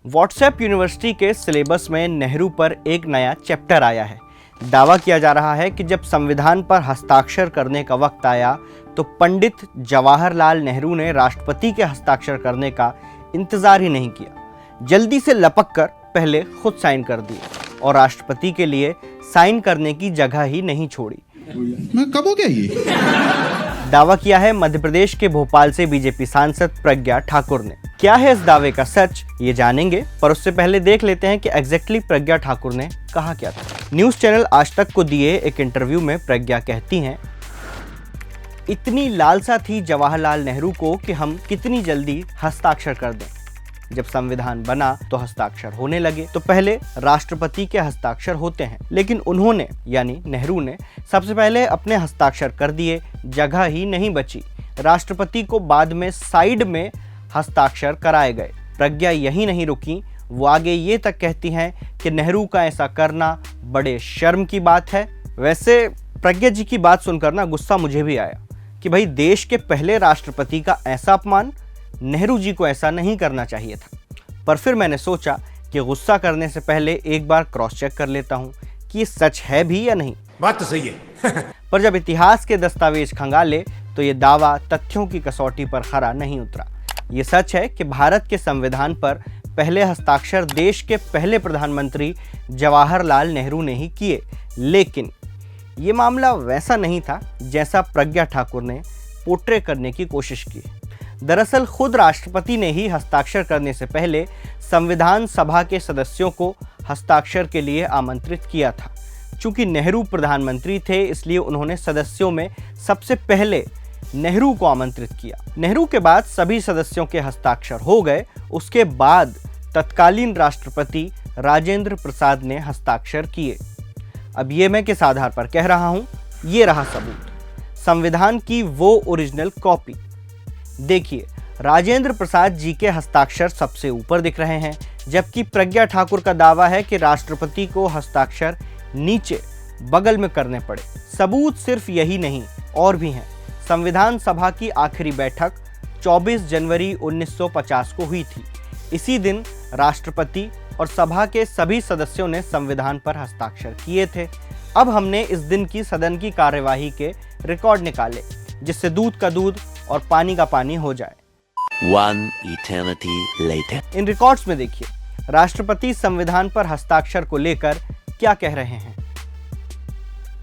WhatsApp university के syllabus में नेहरू पर एक नया चैप्टर आया है। दावा किया जा रहा है कि जब संविधान पर हस्ताक्षर करने का वक्त आया तो पंडित जवाहरलाल नेहरू ने राष्ट्रपति के हस्ताक्षर करने का इंतजार ही नहीं किया, जल्दी से लपक कर पहले खुद साइन कर दिए और राष्ट्रपति के लिए साइन करने की जगह ही नहीं छोड़ी। मैं कब हो गया ये? दावा किया है मध्य प्रदेश के भोपाल से बीजेपी सांसद प्रज्ञा ठाकुर ने। क्या है इस दावे का सच, ये जानेंगे, पर उससे पहले देख लेते हैं कि एग्जैक्टली प्रज्ञा ठाकुर ने कहा क्या था। न्यूज चैनल आज तक को दिए एक इंटरव्यू में प्रज्ञा कहती हैं, इतनी लालसा थी जवाहरलाल नेहरू को कि हम कितनी जल्दी हस्ताक्षर कर दें। जब संविधान बना तो हस्ताक्षर होने लगे तो पहले राष्ट्रपति के हस्ताक्षर होते हैं, लेकिन उन्होंने यानी नेहरू ने सबसे पहले अपने हस्ताक्षर कर दिए, जगह ही नहीं बची। राष्ट्रपति को बाद में साइड में हस्ताक्षर कराए गए। प्रज्ञा यही नहीं रुकी, वो आगे ये तक कहती हैं कि नेहरू का ऐसा करना बड़े शर्म की बात है। वैसे प्रज्ञा जी की बात सुनकर ना गुस्सा मुझे भी आया कि भाई देश के पहले राष्ट्रपति का ऐसा अपमान, नेहरू जी को ऐसा नहीं करना चाहिए था। पर फिर मैंने सोचा कि गुस्सा करने से पहले एक बार क्रॉस चेक कर लेता हूँ कि ये सच है भी या नहीं। बात तो सही है। पर जब इतिहास के दस्तावेज खंगाले तो ये दावा तथ्यों की कसौटी पर खरा नहीं उतरा। ये सच है कि भारत के संविधान पर पहले हस्ताक्षर देश के पहले प्रधानमंत्री जवाहरलाल नेहरू ने ही किए, लेकिन ये मामला वैसा नहीं था जैसा प्रज्ञा ठाकुर ने पोर्ट्रे करने की कोशिश की। दरअसल खुद राष्ट्रपति ने ही हस्ताक्षर करने से पहले संविधान सभा के सदस्यों को हस्ताक्षर के लिए आमंत्रित किया था। चूंकि नेहरू प्रधानमंत्री थे, इसलिए उन्होंने सदस्यों में सबसे पहले नेहरू को आमंत्रित किया। नेहरू के बाद सभी सदस्यों के हस्ताक्षर हो गए। उसके बाद तत्कालीन राष्ट्रपति राजेंद्र प्रसाद ने हस्ताक्षर किए। अब ये मैं किस आधार पर कह रहा हूं, ये रहा सबूत, संविधान की वो ओरिजिनल कॉपी। देखिए, राजेंद्र प्रसाद जी के हस्ताक्षर सबसे ऊपर दिख रहे हैं, जबकि प्रज्ञा ठाकुर का दावा है कि राष्ट्रपति को हस्ताक्षर नीचे बगल में करने पड़े। सबूत सिर्फ यही नहीं, और भी हैं। संविधान सभा की आखिरी बैठक 24 जनवरी 1950 को हुई थी। इसी दिन राष्ट्रपति और सभा के सभी सदस्यों ने संविधान पर हस्ताक्षर किए थे। अब हमने इस दिन की सदन की कार्यवाही के रिकॉर्ड निकाले, जिससे दूध का दूध और पानी का पानी हो जाए। One eternity later. इन रिकॉर्ड्स में देखिए, राष्ट्रपति संविधान पर हस्ताक्षर को लेकर क्या कह रहे हैं।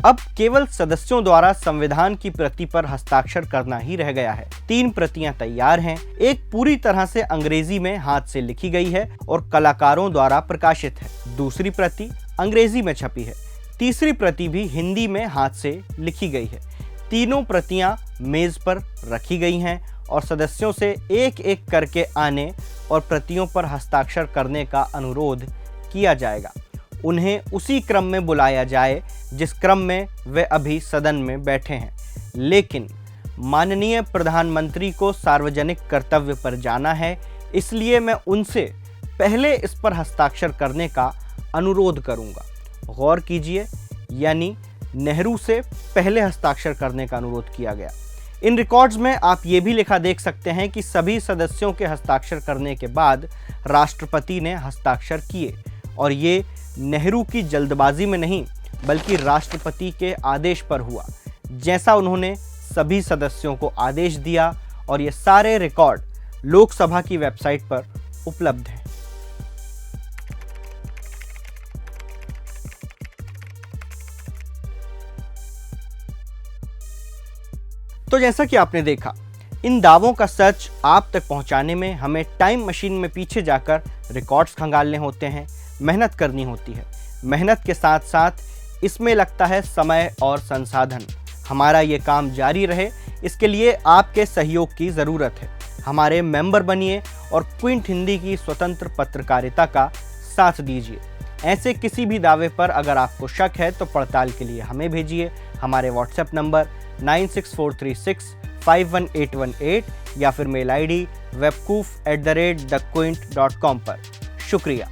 अब केवल सदस्यों द्वारा संविधान की प्रति पर हस्ताक्षर करना ही रह गया है। 3 प्रतियां तैयार हैं। एक पूरी तरह से अंग्रेजी में हाथ से लिखी गई है और कलाकारों द्वारा प्रकाशित है। दूसरी प्रति अंग्रेजी में छपी है। तीसरी प्रति भी हिंदी में हाथ से लिखी गई है। तीनों प्रतियां मेज पर रखी गई हैं और सदस्यों से एक एक करके आने और प्रतियों पर हस्ताक्षर करने का अनुरोध किया जाएगा। उन्हें उसी क्रम में बुलाया जाए जिस क्रम में वे अभी सदन में बैठे हैं। लेकिन माननीय प्रधानमंत्री को सार्वजनिक कर्तव्य पर जाना है, इसलिए मैं उनसे पहले इस पर हस्ताक्षर करने का अनुरोध करूंगा। गौर कीजिए, यानी नेहरू से पहले हस्ताक्षर करने का अनुरोध किया गया। इन रिकॉर्ड्स में आप ये भी लिखा देख सकते हैं कि सभी सदस्यों के हस्ताक्षर करने के बाद राष्ट्रपति ने हस्ताक्षर किए, और ये नेहरू की जल्दबाजी में नहीं बल्कि राष्ट्रपति के आदेश पर हुआ, जैसा उन्होंने सभी सदस्यों को आदेश दिया। और ये सारे रिकॉर्ड लोकसभा की वेबसाइट पर उपलब्ध हैं। तो जैसा कि आपने देखा, इन दावों का सच आप तक पहुंचाने में हमें टाइम मशीन में पीछे जाकर रिकॉर्ड्स खंगालने होते हैं, मेहनत करनी होती है। मेहनत के साथ साथ इसमें लगता है समय और संसाधन। हमारा ये काम जारी रहे, इसके लिए आपके सहयोग की ज़रूरत है। हमारे मेंबर बनिए और क्विंट हिंदी की स्वतंत्र पत्रकारिता का साथ दीजिए। ऐसे किसी भी दावे पर अगर आपको शक है तो पड़ताल के लिए हमें भेजिए। हमारे व्हाट्सएप नंबर 9643651818 या फिर मेल आईडी webkoof@thequint.com पर। शुक्रिया।